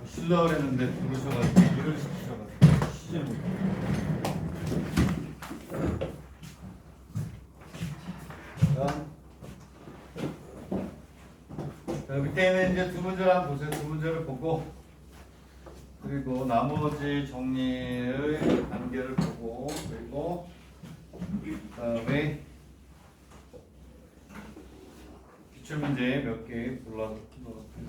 쉬려고 그랬는데 부르셔가지고 일을 시키셔가지고 쉬지 못해요. 자, 밑에 있는 이제 두 문제를 한번 보세요. 두 문제를 보고 그리고 나머지 정리의 단계를 보고 그리고 그다음에 기출문제 몇 개 골라서 풀어볼게요.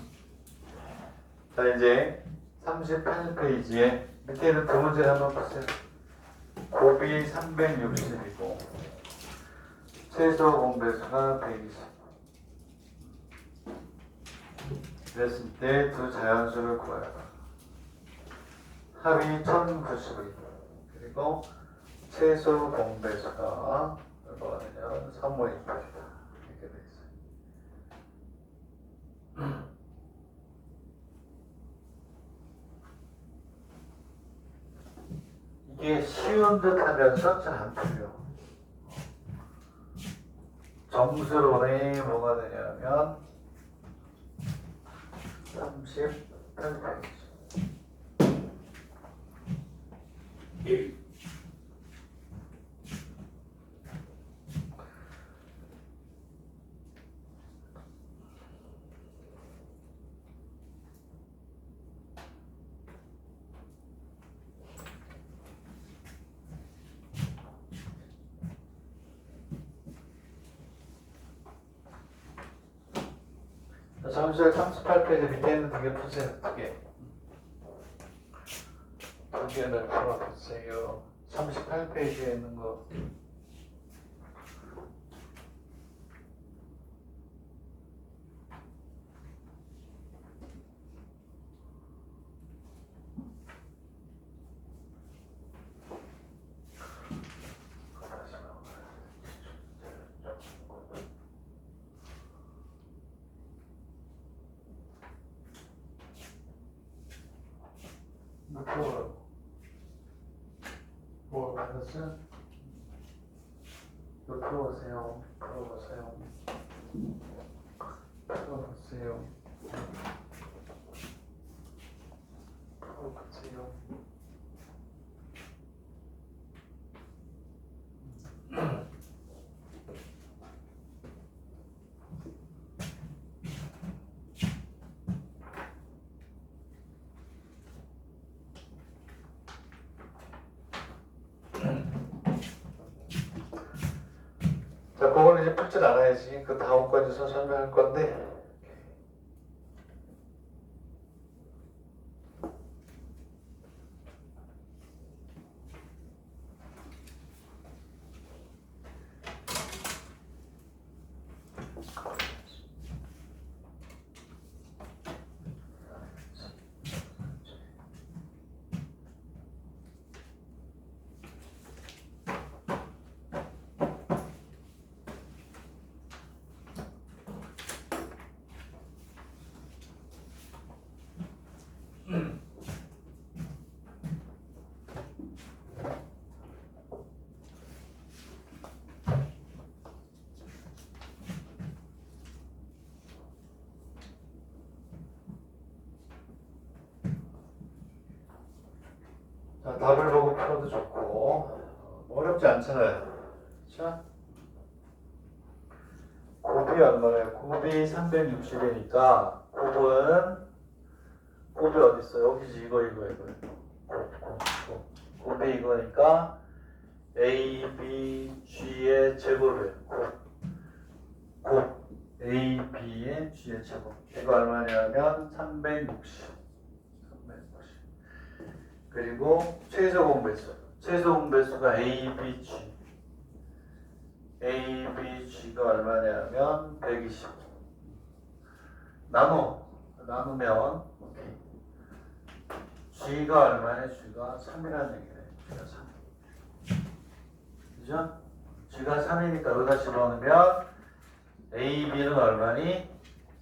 자, 이제 38페이지에 밑에 있는 두 문제를 한번 보세요. 곱이 360이고 최소 공배수가 120. 그랬을 때 두 자연수를 구하라. 합이 1090이 그리고 최소 공배수가 얼마가 되냐면 3분의 2이다. 이렇게 돼 있어요. 이게 쉬운 듯 하면서 잘 안 풀려. 점수론이 뭐가 되냐면 38페이지. 잠시만 38페이지 밑에 있는 두 개 푸세요. 두 개. 두 개를 풀어보세요. 38페이지에 있는 거. 뭐 맞았어요? 이거 풀어보세요. 풀어보세요. 풀어보세요. 풀어보세요. 자, 그거는 이제 풀 줄 알아야지. 그 다음 거에서 설명할 건데. 자, 답을 보고 풀어도 좋고 어렵지 않잖아요. 자, 곱이 얼마나요? 곱이 360이니까 곱이 어디 있어? 여기지. 이거. 곱이 이거니까 A, B, G의 제곱을 곱 A, B의 G의 제곱. 이거 얼마냐면 360. 그리고 최소 공배수. 최소 공배수가 A, B, G. A, B, G가 얼마냐면 120. 나누면 G가 얼마냐? G가 3이라는 얘기네. G가 3. 그죠? G가 3이니까 여기다 집어넣으면 A, B는 얼마니?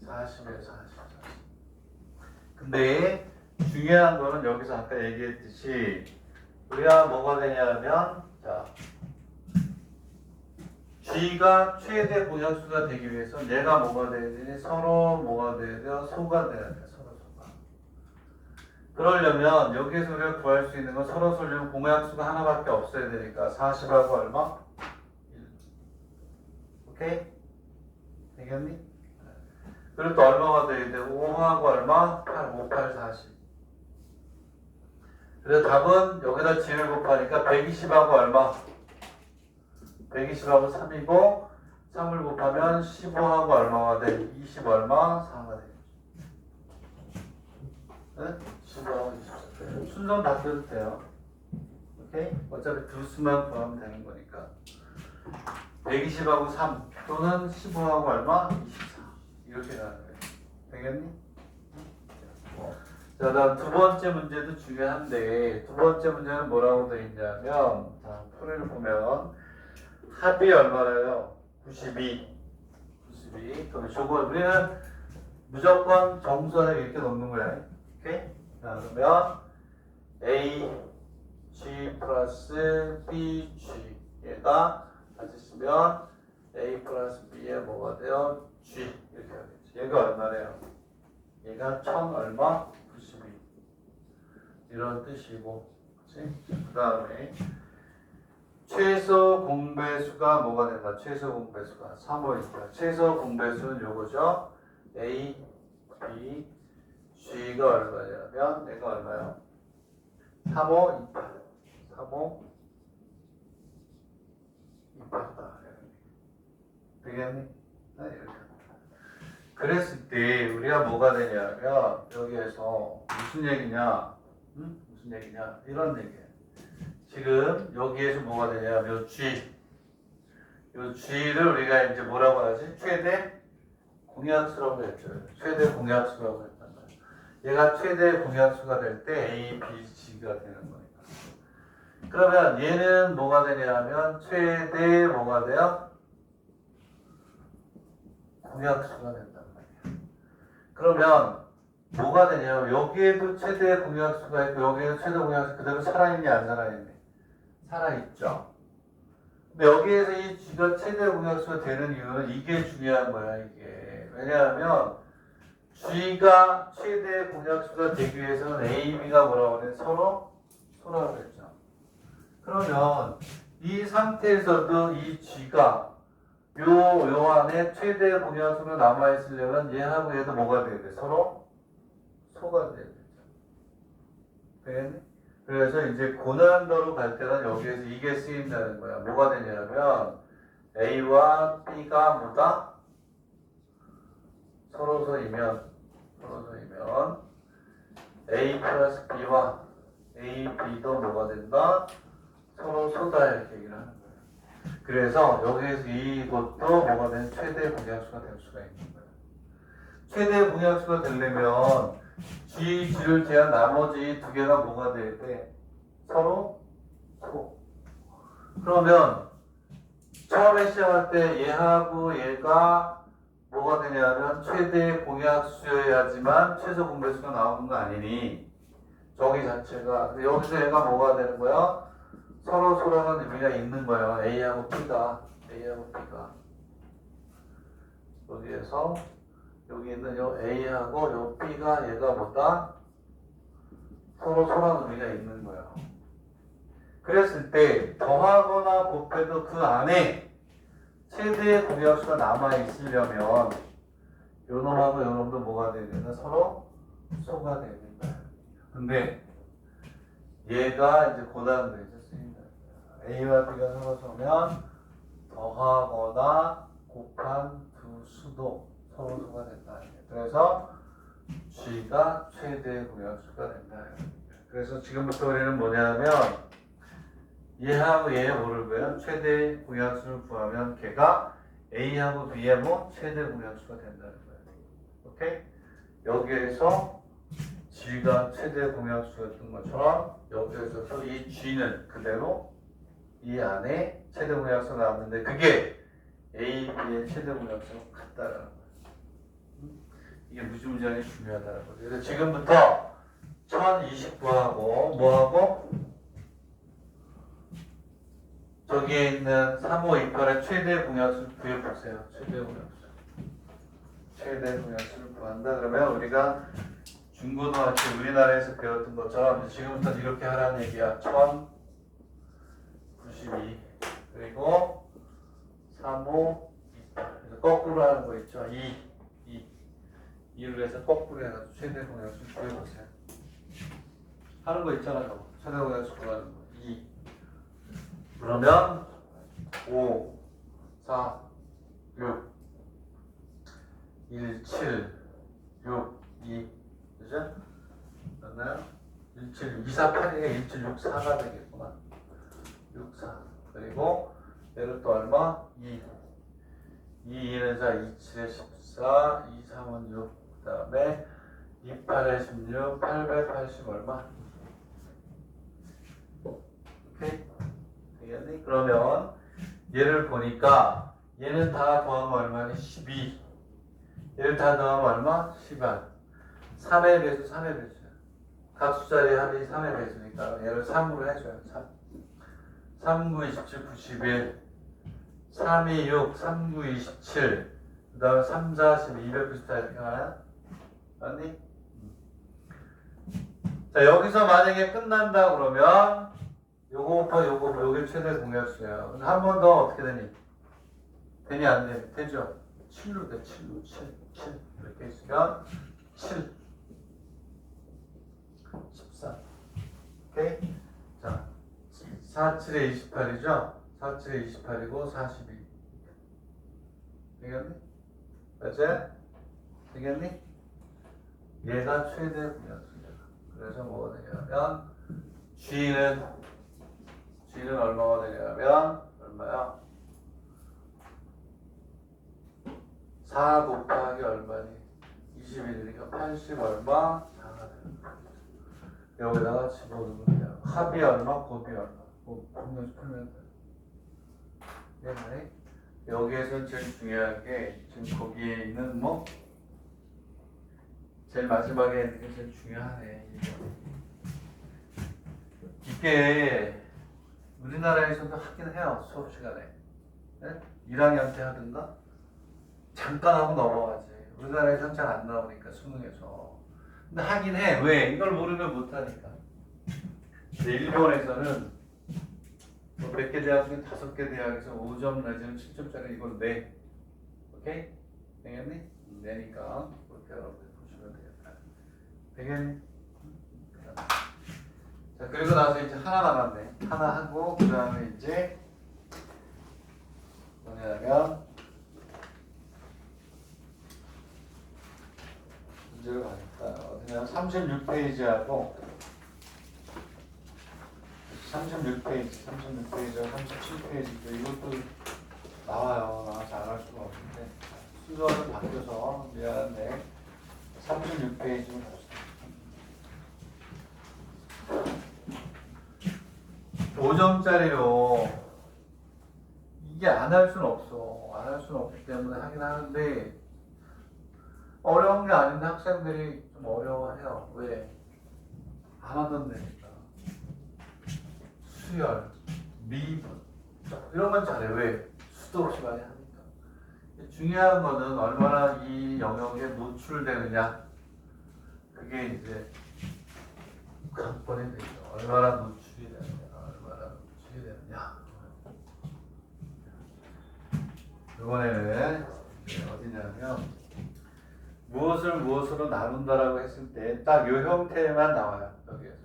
40이에요. 40. 근데 중요한 거는 여기서 아까 얘기했듯이 우리가 뭐가 되냐면 자 G가 최대 공약수가 되기 위해서 얘가 뭐가 돼야 되니? 서로 뭐가 돼야 돼요? 소가 돼야 돼. 서로 소가. 그러려면 여기에서 우리가 구할 수 있는 건 서로 소려면 공약수가 하나밖에 없어야 되니까 40하고 얼마? 1. 오케이? 되겠니? 그리고 또 얼마가 돼야 돼? 5하고 얼마? 8, 5, 8, 40. 그래서 답은 여기다 G를 곱하니까 120하고 얼마? 120하고 3이고 3을 곱하면 15하고 얼마가 돼? 20 얼마? 4가 돼. 네? 15하고 24. 순서는 바뀌어도 돼요. 오케이? 어차피 두 수만 구하면 되는 거니까. 120하고 3 또는 15하고 얼마? 24. 이렇게 가는 거예요. 되겠니? 자, 다음 두 번째 문제도 중요한데 두 번째 문제는 뭐라고 되어 있냐면 자, 풀이를 보면 합이 얼마래요? 92. 그럼 저거 우리는 무조건 정수하에 이렇게 넣는 거야. 오케이? 자, 그러면 A, G 플러스 B, G 얘가 같이 쓰면 A 플러스 B에 뭐가 돼요? G 이렇게 하겠지. 얘가 얼마래요? 얘가 1000 얼마? 92 이런 뜻이고, 그 다음에 최소 공배수가 뭐가 된다? 최소 공배수가 3호니까 최소 공배수는 요거죠. A, B, G가 얼마냐면 얘가 얼마요? 3호, 28 3호, 28다 되겠니? 이렇게. 그랬을 때 우리가 뭐가 되냐면 여기에서 무슨 얘기냐? 무슨 얘기냐? 이런 얘기예요. 지금 여기에서 뭐가 되냐면 요 G, 요 G를 우리가 이제 뭐라고 하지? 최대 공약수라고 했죠. 최대 공약수라고 했단 말이에요. 얘가 최대 공약수가 될 때 A, B, G가 되는 거니까. 그러면 얘는 뭐가 되냐면 최대 뭐가 돼요? 공약수가 된단 말이에요. 그러면 뭐가 되냐면 여기에도 최대 공약수가 있고 여기에도 최대 공약수 그대로 살아있니 안 살아있니? 살아있죠. 근데 여기에서 이 G가 최대 공약수가 되는 이유는 이게 중요한 거야. 이게 왜냐하면 G가 최대 공약수가 되기 위해서는 A, B가 뭐라고 그래? 서로 소라고 그랬죠. 그러면 이 상태에서도 이 G가 요 안에 최대 공약수가 남아있으려면 얘하고 얘도 뭐가 돼야 돼? 서로 소가 돼야 되죠. 되겠니? 그래서 이제 고난도로 갈 때는 여기에서 이게 쓰인다는 거야. 뭐가 되냐면 A와 B가 뭐다? 서로서이면 A 플러스 B와 A, B도 뭐가 된다? 서로 소다 이렇게 얘기를 하는 거예요. 그래서 여기에서 이것도 뭐가 되는 최대 공약수가 될 수가 있는 거예요. 최대 공약수가 되려면 G, G를 제한 나머지 두 개가 뭐가 돼야 돼? 서로 소. 그러면 처음에 시작할 때 얘하고 얘가 뭐가 되냐면 최대 공약수여야지만 최소 공배수가 나오는 거 아니니 저기 자체가. 근데 여기서 얘가 뭐가 되는 거야? 서로 소라는 의미가 있는 거예요. A하고 B가 여기에서 여기 있는 요 A하고 요 B가 얘가 뭐다? 서로 소라는 의미가 있는 거예요. 그랬을 때 더하거나 곱해도 그 안에 최대의 공약수가 남아있으려면 요 놈하고 요 놈도 뭐가 돼야 되나? 서로 소가 돼야 된다. 근데 얘가 이제 고난도 이제 쓰인다. A와 B가 서로 소면 더하거나 곱한 두 수도 서로 소가 된다. 그래서 G가 최대 공약수가 된다. 그래서 지금부터 우리는 뭐냐면 얘하고 얘 모르고요. 최대 공약수를 구하면 걔가 A하고 B의 뭐 최대 공약수가 된다는 거예요. 오케이? 여기에서 G가 최대 공약수였던 것처럼 여기에서도 이 G는 그대로 이 안에 최대 공약수가 나왔는데 그게 A, B의 최대 공약수가 같다라는 거예요. 이게 무지무지하게 중요하다는 거죠. 그래서 지금부터 1029하고 뭐하고 저기에 있는 3528의 최대 공약수를 구해보세요. 최대 공약수. 최대 공약수를 구한다. 그러면 우리가 중고등학교 우리나라에서 배웠던 것처럼 지금부터 이렇게 하라는 얘기야. 1092 그리고 35 그래서 거꾸로 하는 거 있죠. 2를 해서 거꾸로 해가지고 최대 공약수 구해보세요. 하는 거 있잖아요. 최대 공약수 구하는 거. 2 그러면 5 4 6 1 7 6 2 그죠? 맞나요? 17 2 4 8이니까 17 6 4가 되겠구나. 6 4 그리고 얘를 또 얼마? 2 2는 자 2 7에 14 2 3은 6 그 다음에 2 8에 16 880 얼마? 오케이? 되겠니? 그러면 얘를 보니까 얘는 다 더하면 얼마니? 12 얘를 다 더하면 얼마? 10안 3의 배수 3의 배수 각 숫자의 합이 3의 배수니까 얘를 3으로 해줘요. 3 9 27 91 3 2 6 3 9 27 그 다음에 3 4 12 294 이렇게 가나요? 맞니? 자 여기서 만약에 끝난다 그러면 요거 곱하 요거 요게 최대 공약수예요. 근데 한 번 더 어떻게 되니? 되니 안 되니? 되죠? 7로 돼. 7로 7 이렇게 있으면 7 14 오케이? 자 4, 7에 28이죠? 4, 7에 28이고 42 되겠니? 맞지? 되겠니? 얘가 최대 공약수야. 그래서 뭐가 되냐면 G는 얼마가 되냐면 얼마야? 4 곱하기 얼마니? 21이니까 80 얼마? 4가 되는 거야. 여기다가 집어넣으면 돼요. 합이 얼마? 곱이 얼마? 분명히 풀면 돼. 네. 여기에서 제일 중요한 게 지금 거기에 있는 뭐 제일 마지막에 있는 게 제일 중요하네. 이게 우리나라에서도 하긴 해요. 수업 시간에. 네? 1학년 때 하든가 잠깐 하고 넘어가지. 우리나라에서는 잘 안 나오니까 수능에서. 근데 하긴 해. 왜? 이걸 모르면 못하니까. 근데 일본에서는 뭐 몇 개 대학 중에 5개 대학에서 5점 내지는 7점짜리 이걸 내. 오케이? 되겠니? 내니까 그렇게 여러분들 보시면 되겠다. 되겠니? 자 그리고 나서 이제 하나 남았네. 하나 하고 그 다음에 이제 뭐냐면 문제를 가니까 어디냐 36페이지하고 36페이지와 37페이지 이것도 나와요. 나와서 안 할 수가 없는데 순서는 바뀌어서 미안한데 36페이지로 봅시다. 5점짜리로 이게 안 할 수는 없어. 안 할 수는 없기 때문에 하긴 하는데 어려운 게 아닌데 학생들이 좀 어려워해요. 왜? 안 하던 데니까. 수열, 미분 이런 건 잘해. 왜? 수도 없이 많이 하니까. 중요한 거는 얼마나 이 영역에 노출되느냐. 그게 이제 관건이 되죠. 얼마나 노출이 되느냐. 이번에는 어디냐면 무엇을 무엇으로 나눈다라고 했을 때 딱 이 형태만 나와요. 여기에서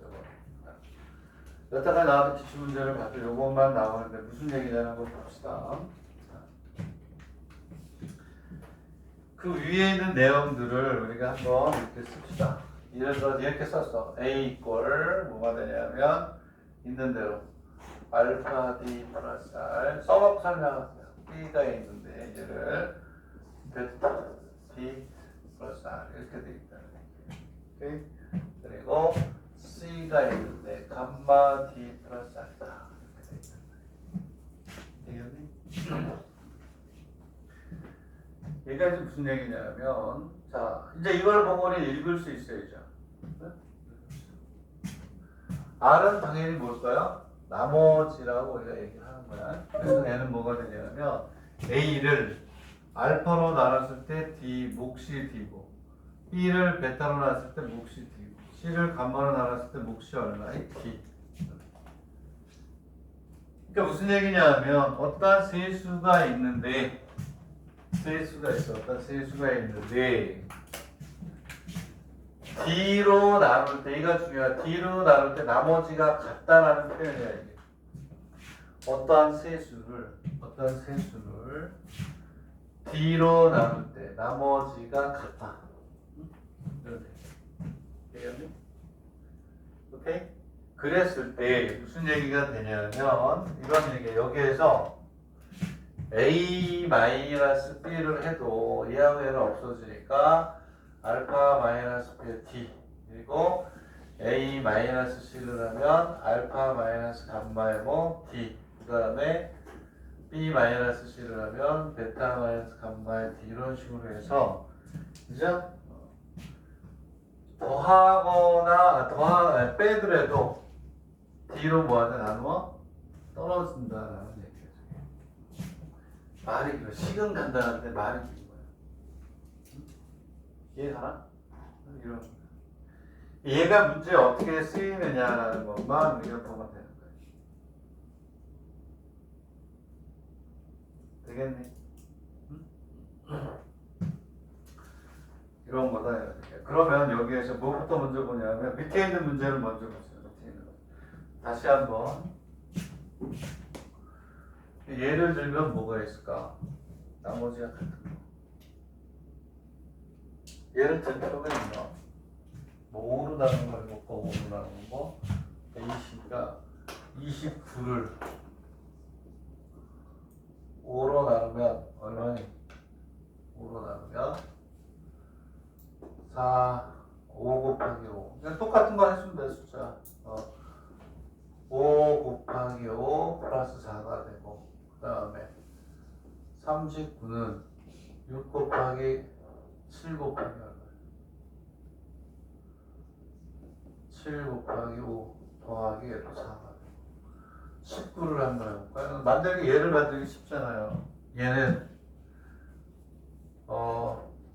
여태까지 나왔던 기출문제를 봐도 이것만 나오는데 무슨 얘기냐는 걸 봅시다. 그 위에 있는 내용들을 우리가 한번 이렇게 씁시다. 예를 들어 이렇게 썼어. A 이꼴 뭐가 되냐면 있는 대로 알파 D 플러스 R 써먹고 설명하세요. B가 있는데 얘를 베타 D 플러스 R 이렇게 돼 있다. 오케이? 그리고 C가 있는데 감마 D 플러스 R다. 이렇게 돼 있다. 되겠니? 얘가 이제 무슨 얘기냐면 자 이제 이걸 보고 읽을 수 있어야죠. R은 당연히 뭘까요? 나머지라고 우리가 얘기를 하는 거야. 그래서 얘는 뭐가 되냐면 A를 알파로 나눴을 때 D 몫이 D고, B를 베타로 나눴을 때 몫이 D고, C를 감마로 나눴을 때 몫이 얼마에 D. 그러니까 무슨 얘기냐면 어떤 세수가 있는데, 어떤 세수가 있는데 D로 나눌 때, 이가 중요하다. D로 나눌 때 나머지가 같다라는 표현이야 이게. 어떠한 세수를 D로 나눌 때 나머지가 같다. 이렇게. 되겠니? 오케이? 그랬을 때 무슨 얘기가 되냐면 이런 얘기야. 여기에서 A-B를 해도 얘하고 얘는 없어지니까 알파 마이너스 B D, 그리고 A-C를 하면 알파 마이너스 감마의 뭐 D, 그 다음에 B-C를 하면 베타 마이너스 감마의 D, 이런 식으로 해서 그죠? 빼더라도 D로 뭐하냐 나누어 떨어진다라는 얘기예요. 말이 길어. 식은 간단한데 말이 긴 거야. 이해가나? 이런 거. 얘가 문제에 어떻게 쓰이느냐라는 것만 우리가 보면 되는 거예요. 되겠니? 이런 거다. 이렇게. 그러면 여기에서 뭐부터 먼저 보냐면 밑에 있는 문제를 먼저 보세요. 밑에 있는 거. 다시 한번. 예를 들면 뭐가 있을까? 나머지가 같은 거. 예를 들 필요가 있나? 뭐 5로 나눈 걸 먹고 5로 나눈 거 A씨가 29를 5로 나누면 얼마니? 5로 나누면 5 곱하기 5. 그냥 똑같은 거 했으면 돼, 숫자. 5 곱하기 5 플러스 4가 되고, 그 다음에 39는 6 곱하기 7 곱하기 얼마? 7 곱하기 5 더하기 얘도 4가 되고, 19를 한번 해볼까요? 얘를 만들기 쉽잖아요. 얘는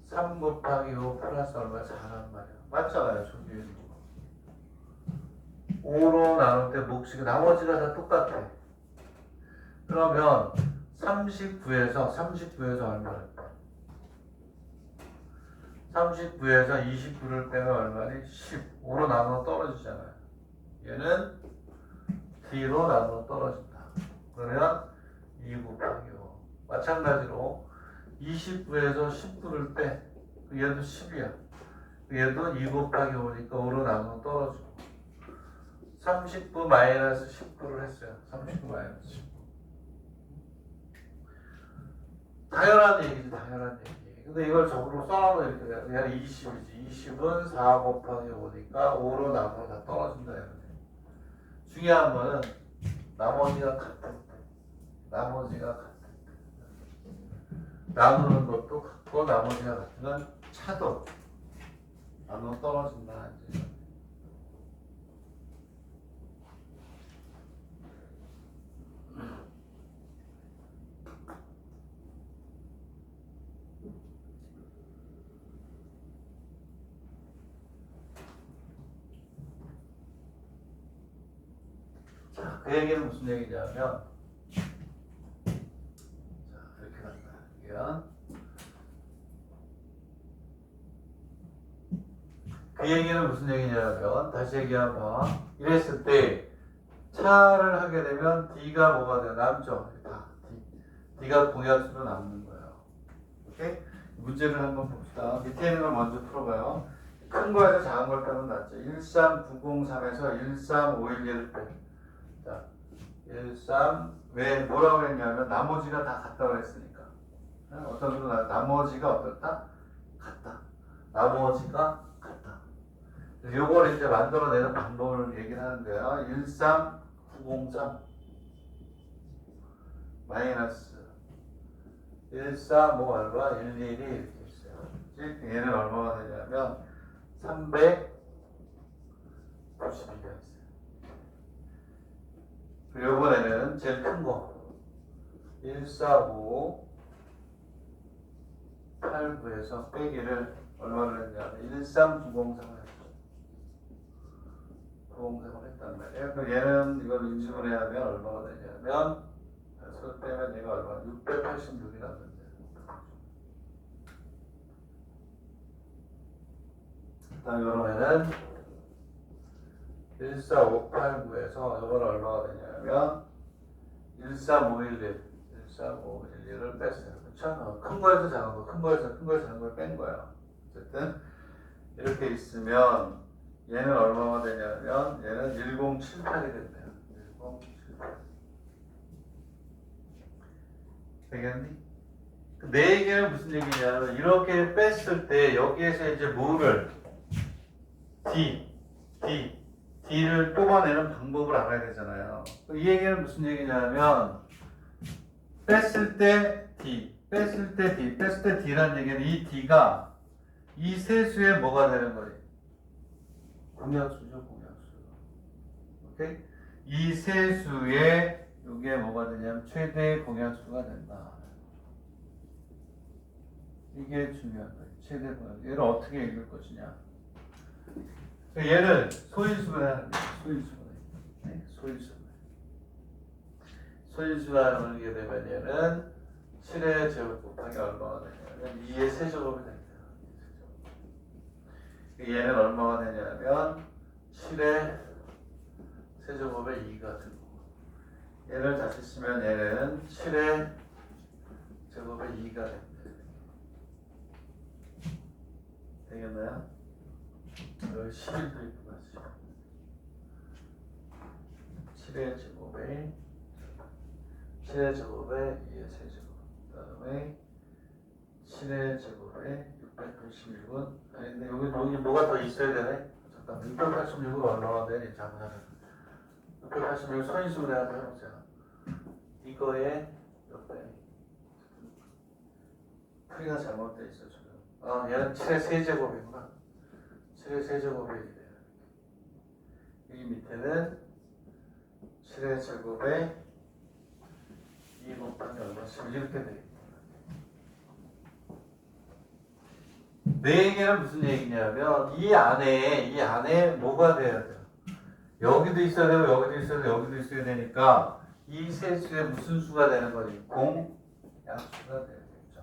3 곱하기 5 플러스 얼마? 4란 말이야. 맞잖아요. 저기 있는 거. 5로 나눌 때 몫이 나머지가 다 똑같아. 그러면 39에서 얼마를 빼? 39에서 29를 빼면 얼마니? 10. 5로 나누어 떨어지잖아요. 얘는 D로 나누어 떨어진다. 그러면 2 곱하기 5. 마찬가지로 29에서 19를 빼. 얘도 10이야. 얘도 2 곱하기 5니까 5로 나누어 떨어지고. 39 마이너스 19를 했어요. 39 마이너스 19. 당연한 얘기지, 당연한 얘기. 근데 이걸 적으로 써놔도 이렇게 돼요. 얘는 20이지. 20은 4 곱하기 5니까 5로 나누어 다 떨어진다. 이거지. 중요한 거는 나머지가 같을 때. 나누는 것도 같고 나머지가 같으면 차도 나누어 떨어진다. 이제. 자, 그 얘기는 무슨 얘기냐면, 자, 이렇게 간다. 그 얘기는 무슨 얘기냐면, 다시 얘기하면, 이랬을 때, 차를 하게 되면, D가 뭐가 돼요? 남죠? 다. D가 공약수로 남는 거예요. 오케이? 문제를 한번 봅시다. 밑에 있는 걸 먼저 풀어봐요. 큰 거에서 작은 걸 빼면 낫죠. 13903에서 13511을 빼. 자, 13, 왜 뭐라고 했냐면 나머지가 다 같다고 했으니까. 어떤 식으로 나머지가 어떻다? 같다. 나머지가 같다. 요걸 이제 만들어내는 방법을 얘기를 하는데요. 13903 마이너스 145 얼마? 111이 이렇게 있어요. 얘는 얼마가 되냐면 392가 있어요. 그리고 이번에는 제일 큰 거. 145 8구에서 빼기를 얼마를 했냐면 13903을 했죠. 903을 했단 말이에요. 그럼 얘는 이걸 인수분해하면 얼마가 되냐면 수 빼면 얘가 얼마? 686이 났는데. 그다음 그러면은 14589에서 이건 얼마가 되냐면 13511 13511을 뺐어요. 그렇죠? 큰 거에서 작은 거, 큰 거에서 작은 걸 뺀 거예요. 어쨌든 이렇게 있으면 얘는 얼마가 되냐면 얘는 1078이 된대요. 1078. 되겠니? 내 얘기는 무슨 얘기냐면 이렇게 뺐을 때 여기에서 이제 뭐를 D를 뽑아내는 방법을 알아야 되잖아요. 이 얘기는 무슨 얘기냐면 뺐을 때 뺐을 때 D라는 얘기는 이 D가 이 세수의 뭐가 되는 거예요? 공약수죠, 공약수. 오케이? 이 세수의 이게 뭐가 되냐면 최대 공약수가 된다. 이게 중요한 거예요. 최대 공약수. 얘를 어떻게 읽을 것이냐? 얘를 소인수분해하는 거예요. 소인수분해하는 게 되면 얘는 7의 제곱 곱하기 얼마가 되냐면 2의 세제곱이 됩니다. 얘는 얼마가 되냐면 7의 세제곱에 2가 되고 얘를 다시 쓰면 얘는 7의 제곱에 2가 됩니다. 되겠나요? 11도 있고 같이 7의 제곱에 7의 제곱에 2의 세제곱 그 다음에 7의 제곱에 686은 아니 근데 여기 뭐가 더 있어야 되네? 잠깐 686은 얼마가 되니? 잠깐 686 선인수분해 한번 해보자. 이거에 몇 배? 풀이가 잘못되어 있어 지금. 얘는 7의 세제곱이구나. 7의 세제곱이 돼요. 이 밑에는 7의 제곱에 2 곱하기 얼마씩 이렇게 되겠다. 내 얘기는 무슨 얘기냐면 이 안에 뭐가 돼야 돼요? 여기도 있어야 되고 여기도 있어야 되고 여기도 있어야 되니까 이 세수의 무슨 수가 되는 거지? 공약수가 되겠죠.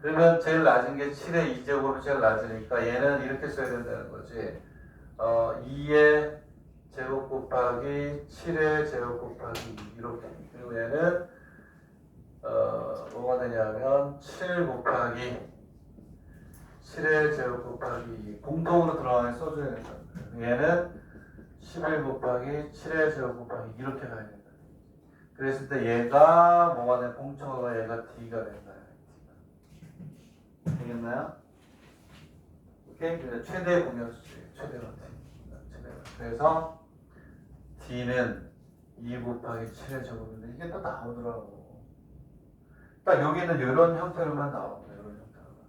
그러면 제일 낮은 게 7의 2제곱이 제일 낮으니까 얘는 이렇게 써야 된다는 거지. 2의 제곱 곱하기 7의 제곱 곱하기 2 이렇게. 그리고 얘는 뭐가 되냐면 7 곱하기 7의 제곱 곱하기 2 공통으로 들어가게 써줘야 된다. 얘는 11 곱하기 7의 제곱 곱하기 이렇게 가야 된다. 그랬을 때 얘가 뭐가 돼? 공통어가 얘가 D가 된다. 되겠나요? 오케이? 최대 공약수예요. 최대가 D. 그래서 D는 2 곱하기 7의 제곱인데 이게 또 나오더라고. 딱 여기는 이런 형태로만 나옵니다. 이런 형태로만.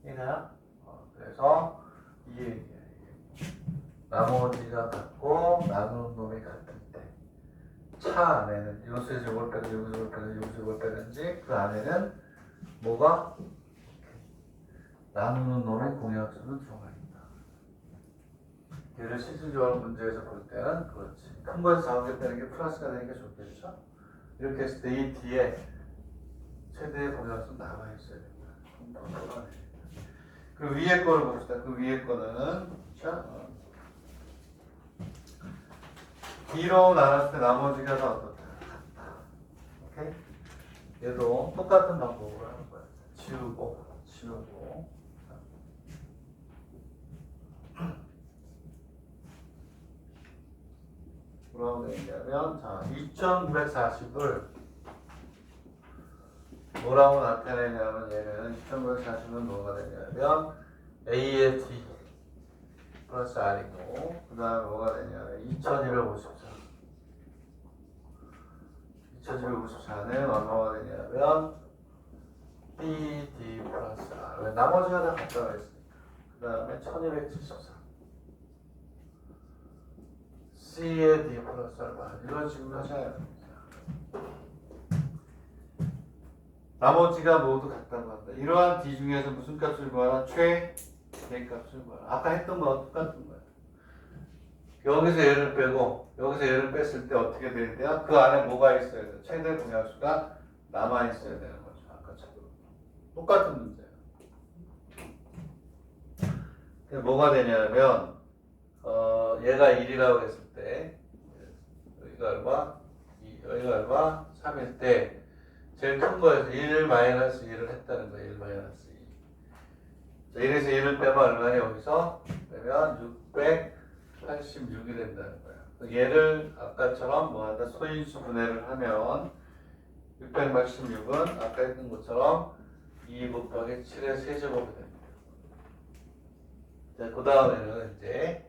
되겠나요? 그래서 이 얘기예요. 나머지가 같고 나누는 놈이 같을 때 차 안에는 요수의 제곱을 빼고 요수의 제곱을 빼고 요수의 제곱을 빼든지 그 안에는 뭐가 나누는 놈의 공약수는 들어가 있다. 얘를 실질적으로 문제에서 볼 때는 그렇지. 큰 거에서 작은 게 빼는 게 플러스가 되는 게 좋겠죠? 이렇게 했을 때 이 뒤에 최대의 공약수는 나와 있어야 된다. 그 위에 거를 봅시다. 그 위에 거는 자 D로 나눴을 때 나머지가 다 어떻다? 오케이? 얘도 똑같은 방법으로 하는 거야. 지우고 뭐라고 되냐면 자 2940을 뭐라고 나타내냐면 얘는 2940은 뭐가 되냐면 A의 D 플러스 R이고 그 다음에 뭐가 되냐면 2254는 얼마가 되냐면 BD 플러스 R 왜 나머지가 다 같다고 했으니까 그 다음에 1274 C의 D 플러스 얼마 이런 식으로 하셔야 됩니다. 나머지가 모두 같다고 한다. 이러한 D 중에서 무슨 값을 구하라? 최대값을 구하라. 아까 했던 거와 똑같은 거야. 여기서 얘를 빼고 여기서 얘를 뺐을 때 어떻게 돼야 돼요? 그 안에 뭐가 있어야 돼요? 최대 공약수가 남아 있어야 되는 거죠. 아까처럼. 똑같은 문제예요. 뭐가 되냐면 얘가 1이라고 했을 때 여기가 얼마? 여기가 얼마? 3일 때 제일 큰 거에서 1 마이너스 1을 했다는 거예요. 1 마이너스 2. 자, 1에서 1을 빼면 얼마냐? 여기서 빼면 686이 된다는 거예요. 얘를 아까처럼 뭐 한다? 소인수 분해를 하면 686은 아까 했던 것처럼 2 곱하기 7의 세제곱이 됩니다. 자, 그 다음에는 이제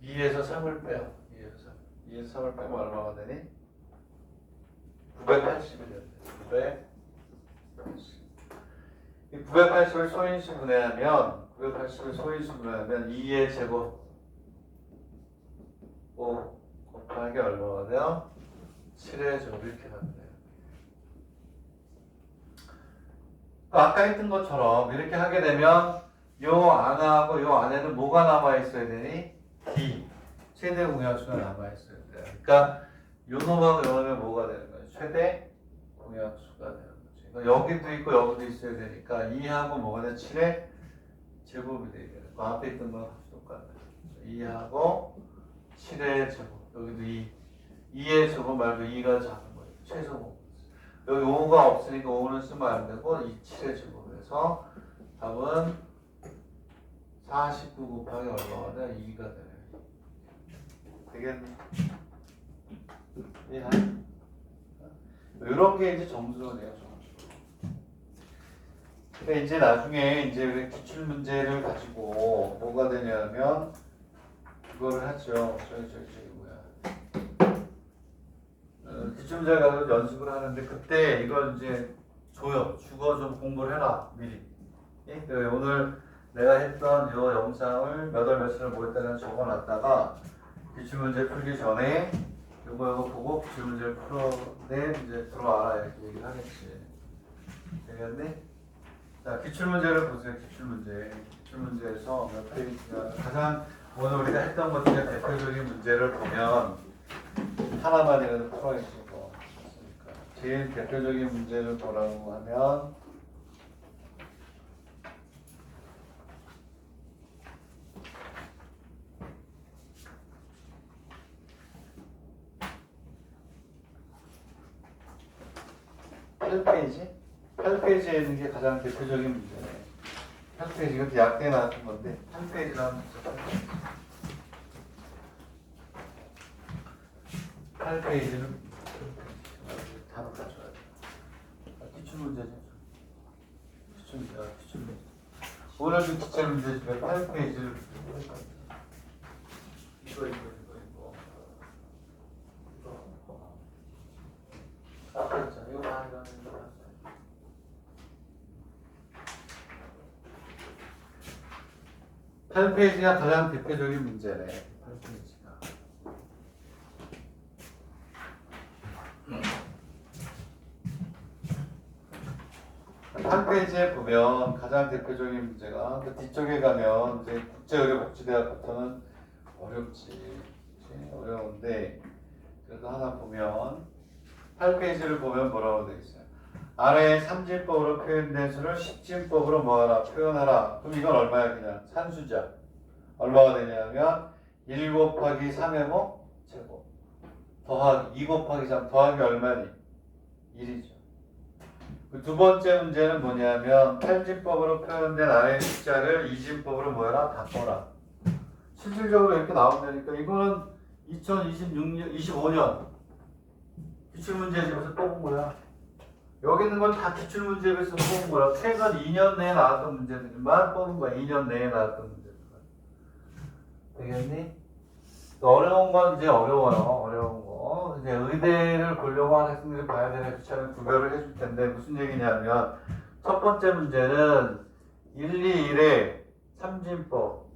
2에서 3을 빼요. 2에서 3을 빼면 얼마가 되니? 980이 된다. 980. 이 980을 소인수 분해하면 2의 제곱 5 곱하기 얼마가 돼요? 7의 제곱 이렇게 나와요. 아까 했던 것처럼 이렇게 하게 되면 요 안하고 요 안에는 뭐가 남아있어야 되니? D 최대 공약수가 남아있어야 돼요. 그러니까 요 놈하고 요 놈이 뭐가 되는 거예요? 최대 공약수가 되는 거죠. 그러니까 여기도 있고 여기도 있어야 되니까 2하고 뭐가 돼? 7의 제곱이 되게 돼요. 그 앞에 있던 거랑 똑같아요. 2하고 7의 제곱 여기도 2의 제곱 말고 2가 작은 거예요. 최소곱. 여기 5가 없으니까 5는 쓰면 안 되고 7의 제곱에서 답은 49 곱하기 얼마가 돼? 2가 되네. 되겠네. 예. 이런 게 이제 점수로 돼요. 근데 이제 나중에 이제 기출 문제를 가지고 뭐가 되냐면 그거를 하죠. 저기 뭐야. 기출 문제 가지고 연습을 하는데 그때 이걸 이제 줘요. 주거 좀 공부를 해라 미리. 예? 오늘 내가 했던 이 영상을 몇 월 며칠을 뭐 했다는 적어놨다가 기출문제 풀기 전에 이거 보고 기출문제를 풀어내 이제 들어와라 이렇게 얘기를 하겠지. 되겠니? 자, 기출문제를 보세요. 기출문제에서 몇 페이지가 가장 오늘 우리가 했던 것 중에 대표적인 문제를 보면 하나만이라도 풀어있고 제일 대표적인 문제를 보라고 하면 8페이지? 8페이지에 있는 게 가장 대표적인 문제네. 8페이지, 이것도 약대에 나왔던 건데 8페이지라는 문제. 8페이지를 바로 가져와야 돼. 기출문제죠. 기출문제. 오늘도 기출문제 중에 8페이지를 이거. 아까 했잖아. 이거 다 이거. 8페이지가 가장 대표적인 문제네. 8페이지가. 8페이지에 보면 가장 대표적인 문제가 그 뒤쪽에 가면 이제 국제의료복지대학부터는 어렵지. 어려운데 그래도 하나 보면 8페이지를 보면 뭐라고 되어 있어요? 아래의 삼진법으로 표현된 수를 십진법으로 뭐하라? 표현하라. 그럼 이건 얼마야? 그냥 산수자. 얼마가 되냐면 1 곱하기 3의 뭐? 제곱. 더하기 2 곱하기 3 더하기 얼마니? 1이죠. 그 두 번째 문제는 뭐냐면 팔진법으로 표현된 아래의 숫자를 이진법으로 뭐해라? 바꿔라. 실질적으로 이렇게 나온다니까 이거는 25년 기출문제집에서 뽑은 거야. 여기 있는 건 다 기출문제집에서 뽑은 거라. 최근 2년 내에 나왔던 문제들만 뽑은 거야. 2년 내에 나왔던 문제들. 되겠니? 어려운 건 이제 어려워요. 어려운 거. 이제 의대를 보려고 하는 학생들이 봐야 되는 기차는 구별을 해줄 텐데 무슨 얘기냐면 첫 번째 문제는 1, 2, 1의 삼진법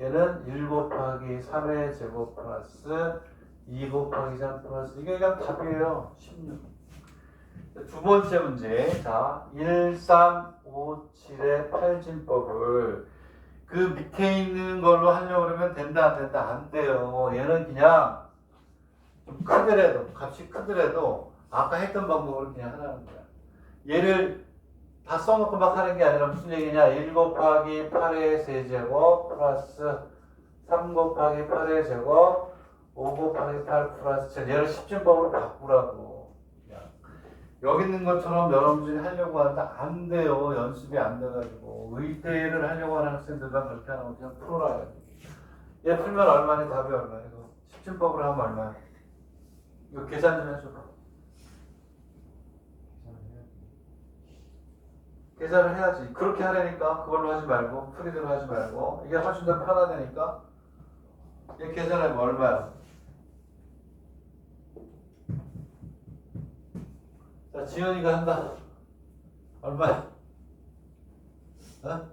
얘는 1 곱하기 3의 제곱 플러스 2 곱하기 3 플러스 이게 그냥 답이에요. 16. 두 번째 문제. 자, 1, 3, 5, 7의 8진법을 그 밑에 있는 걸로 하려고 그러면 된다, 안 된다? 안 돼요. 얘는 그냥 좀 크더라도, 값이 크더라도 아까 했던 방법으로 그냥 하라는 거야. 얘를 다 써놓고 막 하는 게 아니라 무슨 얘기냐? 1 곱하기 8의 세제곱 플러스 3 곱하기 8의 제곱 5 곱하기 8 플러스 7 얘를 10진법으로 바꾸라고. 그냥. 여기 있는 것처럼 여러분들이 하려고 하는데 안 돼요. 연습이 안 돼가지고 의대를 하려고 하는 학생들만 그렇게 하는 거 그냥 풀어라. 얘 풀면 얼마니? 답이 얼마니? 10진법으로 하면 얼마야? 이거 계산 좀 해줘봐. 계산을 해야지. 그렇게 하려니까 그걸로 하지 말고 프리드로 하지 말고 이게 훨씬 더 편하다니까. 얘 계산하면 얼마야? 자, 지현이가 한다. 얼마야? 어?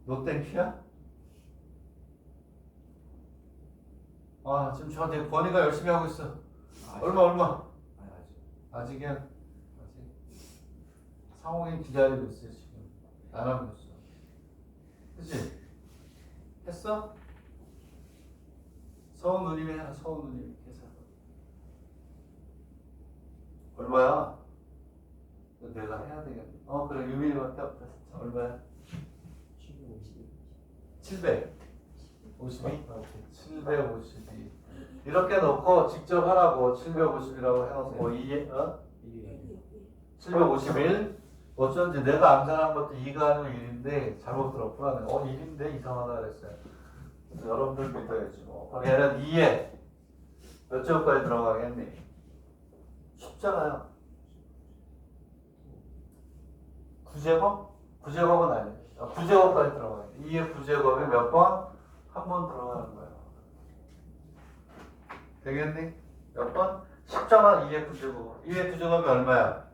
노땡큐야? 아, 지금 저한테 권희가 열심히 하고 있어. 얼마? 아직이야? 아직? 상호이 기다리고 있어요, 지금. 안 하고 있어. 그치? 했어? 서훈 누님이 해라, 서훈 누님이 계산. 얼마야? 내가 해야 되겠네. 그래, 유민이밖에 없다, 진짜. 얼마야? 700. 52? 752. 이렇게 놓고 직접 하라고. 750이라고 해놓고 751? 어쩐지 내가 암산한 것도 2가 아니고 1인데 잘못 들었구나. 1인데 이상하다 그랬어요. 그래서 여러분들 믿어야지 뭐. 그럼 얘는 2에 몇 제곱까지 들어가겠니? 쉽잖아요. 9제곱? 9제곱은 아니에요. 9제곱까지 들어가요. 2의 9제곱이 몇 번? 한 번 들어가는 거예요. 되겠니? 몇 번? 10잖아. 2의 9제곱. 2의 9제곱이 얼마야?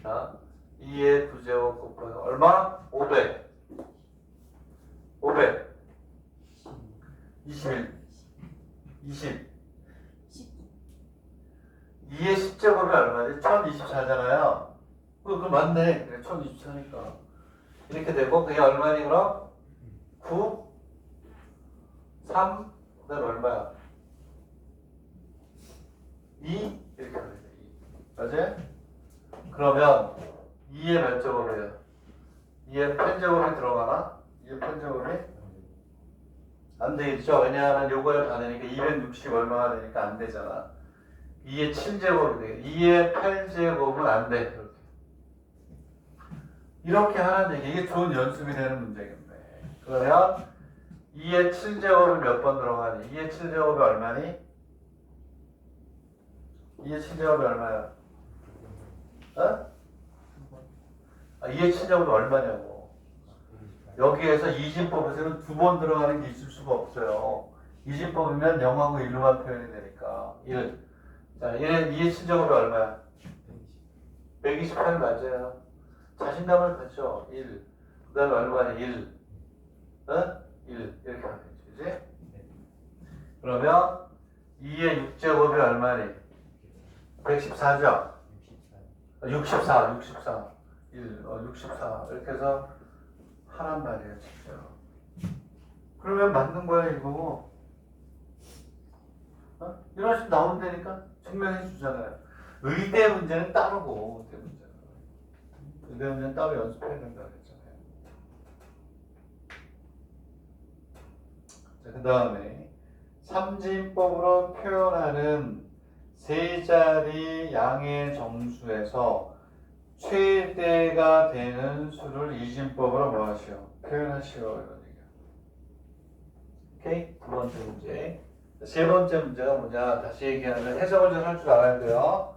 자, 2의 9제곱 곱하기 얼마? 500. 500. 21. 20. 2의 10제곱이 얼마지? 1024잖아요. 그거 맞네. 그래, 1024니까. 이렇게 되고, 그게 얼마니, 그럼? 9, 3, 그 다음에 얼마야? 2? 이렇게 하면 돼. 2. 맞아요? 그러면 2의 몇 제곱이에요? 2의 8제곱이 들어가나? 2의 8제곱이? 안 되겠죠? 왜냐하면 요거에 반으니까 260 얼마가 되니까 안 되잖아. 2의 7제곱이 돼. 2의 8제곱은 안 돼. 이렇게 하는 얘기. 이게 좋은 연습이 되는 문제겠네. 그러면 2의 7제곱이 몇 번 들어가니? 2의 7제곱이 얼마니? 2의 7제곱이 얼마야? 2의 7제곱이 얼마냐고. 여기에서 이진법에서는 두 번 들어가는 게 있을 수가 없어요. 이진법이면 0하고 1로만 표현이 되니까. 1. 자, 2의 7제곱이 얼마야? 128 맞아요. 자신감을 갖죠. 1. 그 다음에 얼마냐? 1. 1. 이렇게 하면 되지. 그지? 그러면 2의 6제곱이 얼마니? 114죠? 64. 1. 64. 이렇게 해서 하란 말이에요, 진짜. 그러면 맞는 거야, 이거. 이런 식으로 나온다니까? 증명해 주잖아요. 의대 문제는 따르고, 의대 문제는. 의대 문제는 따로 연습해야 된다 그랬잖아요. 자, 그 다음에 삼진법으로 표현하는 세 자리 양의 정수에서 최대가 되는 수를 이진법으로 뭐 하시오? 표현하시오. 이런 얘기야. 오케이? 두 번째 문제. 세 번째 문제가 뭐냐? 다시 얘기하면 해석을 좀 할 줄 알아야 돼요.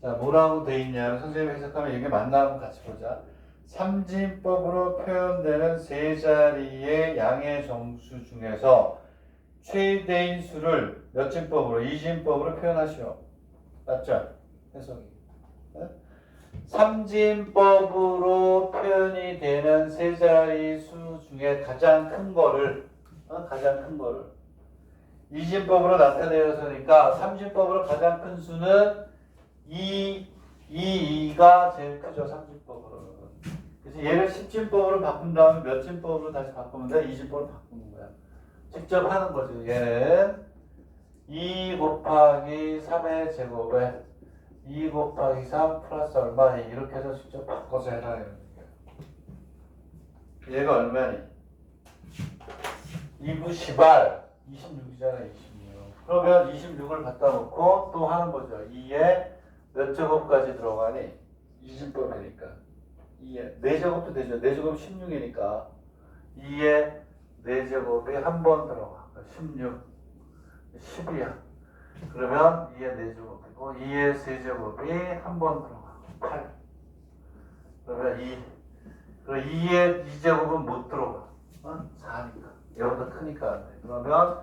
자, 뭐라고 돼 있냐면 선생님이 해석하면 이게 맞나 한번 같이 보자. 삼진법으로 표현되는 세 자리의 양의 정수 중에서 최대인 수를 몇 진법으로? 이진법으로 표현하시오. 맞죠? 해석이. 네? 삼진법으로 표현이 되는 세 자릿수 중에 가장 큰 거를 이진법으로 나타내서니까 삼진법으로 가장 큰 수는 2가 제일 크죠. 삼진법으로는. 그래서 얘를 십진법으로 바꾼 다음에 몇 진법으로 다시 바꾸면 돼? 이진법으로 바꾸는 거야. 직접 하는 거죠. 얘는 2 곱하기 3의 제곱에 2 곱하기 3 플러스 얼마니? 이렇게 해서 직접 바꿔서 해라. 이런 얘기야. 얘가 얼마니? 2구 18 26이잖아. 26. 그러면 26을 갖다 놓고 또 하는 거죠. 2에 몇 제곱까지 들어가니? 이진법이니까 2에 4제곱도 되죠. 4제곱 16이니까 2에 4제곱이 한 번 들어가. 16 10이야. 그러면 2의 4제곱이고 2의 세제곱이 한 번 들어가. 8. 그러면 2. 그럼 2의 2제곱은 못 들어가. 4니까. 얘보다 크니까 안 돼. 그러면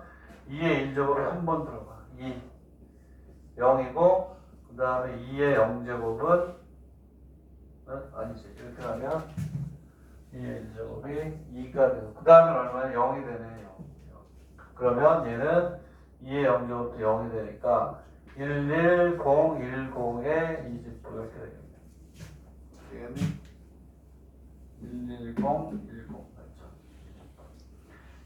2의 1제곱이 한 번 들어가. 2. 0이고 그 다음에 2의 0제곱은 아니지. 이렇게 하면 2의 1제곱이 2가 되고 그 다음에 얼마나 0이 되네. 0. 그러면 얘는 2의 0제곱도 0이 되니까 11010의 이집부 이렇게 되겠네. 되겠니? 11010 맞죠?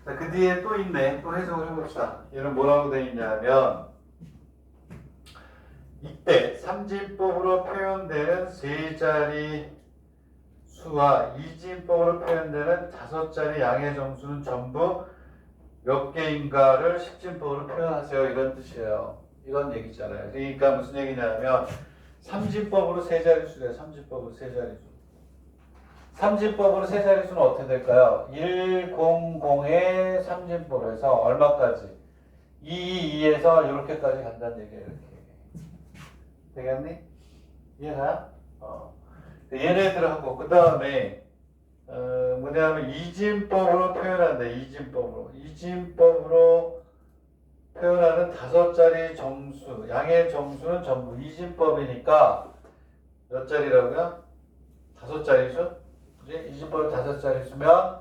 자, 그 뒤에 또 있네. 또 해석을 해봅시다. 얘는 뭐라고 되어 있냐면 이때 삼진법으로 표현되는 세 자리 수와 이진법으로 표현되는 5자리 양의 정수는 전부 몇 개인가를 십진법으로 표현하세요. 이런 뜻이에요. 이런 얘기잖아요. 그러니까 무슨 얘기냐면 삼진법으로 세 자릿수래요. 삼진법으로 세 자릿수. 삼진법으로 세 자릿수는 어떻게 될까요? 100의 삼진법에서 얼마까지? 2에서 이렇게까지 간다는 얘기예요. 이렇게. 되겠니? 이해가? 얘네들하고 그 다음에 뭐냐면 이진법으로 표현한다. 이진법으로 표현하는 5자리 정수, 양의 정수는 전부 이진법이니까 몇 자리라고요? 5자리수? 그지? 이진법은 5자리수면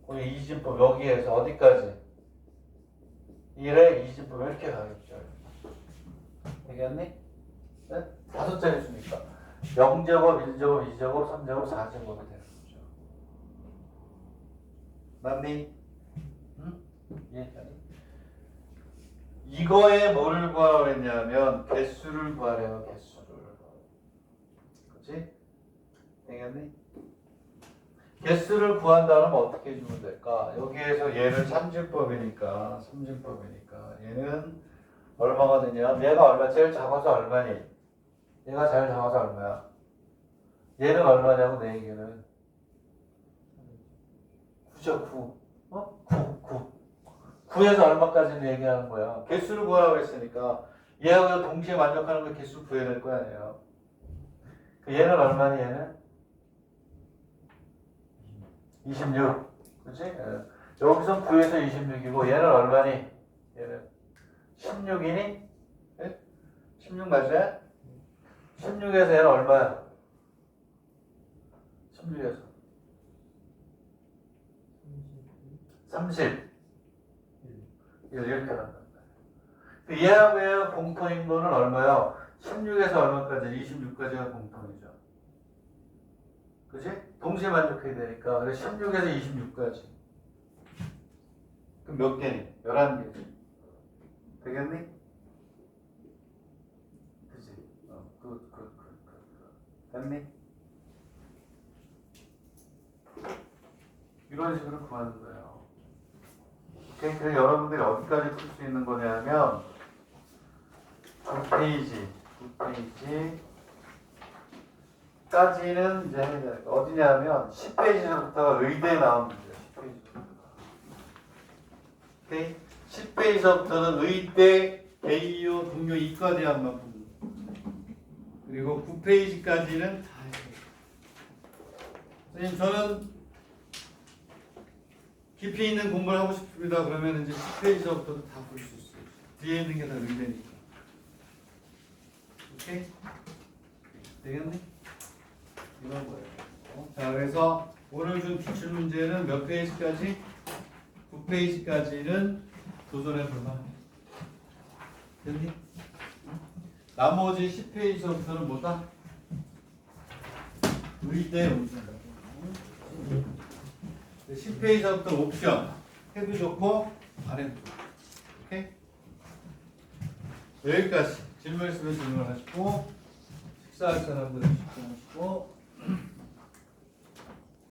거기 이진법 여기에서 어디까지? 1에 이진법 이렇게 가겠죠. 되겠니? 네? 5자리수니까 0제곱, 1제곱, 2제곱, 3제곱, 4제곱이 되는 거죠. 맞니? 응? 이해했니? 이거에 뭐를 구하라고 했냐면 개수를 구하래요. 개수를. 그치? 되겠니? 개수를 구한다면 어떻게 해주면 될까? 여기에서 얘를 삼진법이니까 얘는 얼마가 되냐? 얘가 얼마? 제일 작아서 얼마니? 얘가 제일 작아서 얼마야? 얘는 얼마냐고 내 얘기는 9죠. 9. 9에서 얼마까지는 얘기하는 거야. 개수를 구하라고 했으니까 얘하고 동시에 만족하는 거 개수 구해낼 거 아니에요. 얘는 얼마니? 얘는 26. 그치? 여기서 9에서 26이고 얘는 얼마니? 얘는 16이니? 16 맞아요? 16에서 얘는 얼마야? 16에서 30 이렇게 한단 말이야. 얘하고 얘가 공통인 거는 얼마요? 16에서 얼마까지? 26까지가 공통이죠. 그치? 동시에 만족해야 되니까. 그래서 16에서 26까지. 그럼 몇 개니? 11개지. 되겠니? 그치? 됐니? 이런 식으로 구하는 거예요. 오케이? 그래서 여러분들이 어디까지 풀 수 있는 거냐면 9페이지까지는 이제 해야 돼요. 어디냐면 10페이지부터가 의대에 나오는 문제예요. 10페이지부터. 오케이? 10페이지부터는 의대, 개요, 동료, 이과대 한번 푸는 그리고 9페이지까지는 다 해요. 선생님 저는 깊이 있는 공부를 하고 싶습니다. 그러면 이제 10페이지부터도 다 볼 수 있어요. 뒤에 있는 게 다 의대니까. 오케이? 되겠니? 이런 거예요. 자, 그래서 오늘 준 기출 문제는 몇 페이지까지? 9페이지까지는 도전해 볼만. 됐니? 나머지 10페이지부터는 뭐다? 의대 문제다. 10페이지부터 옵션 해도 좋고 안 해도 좋고. 오케이? 여기까지 질문 있으면 질문하시고 식사할 사람들은 식사하시고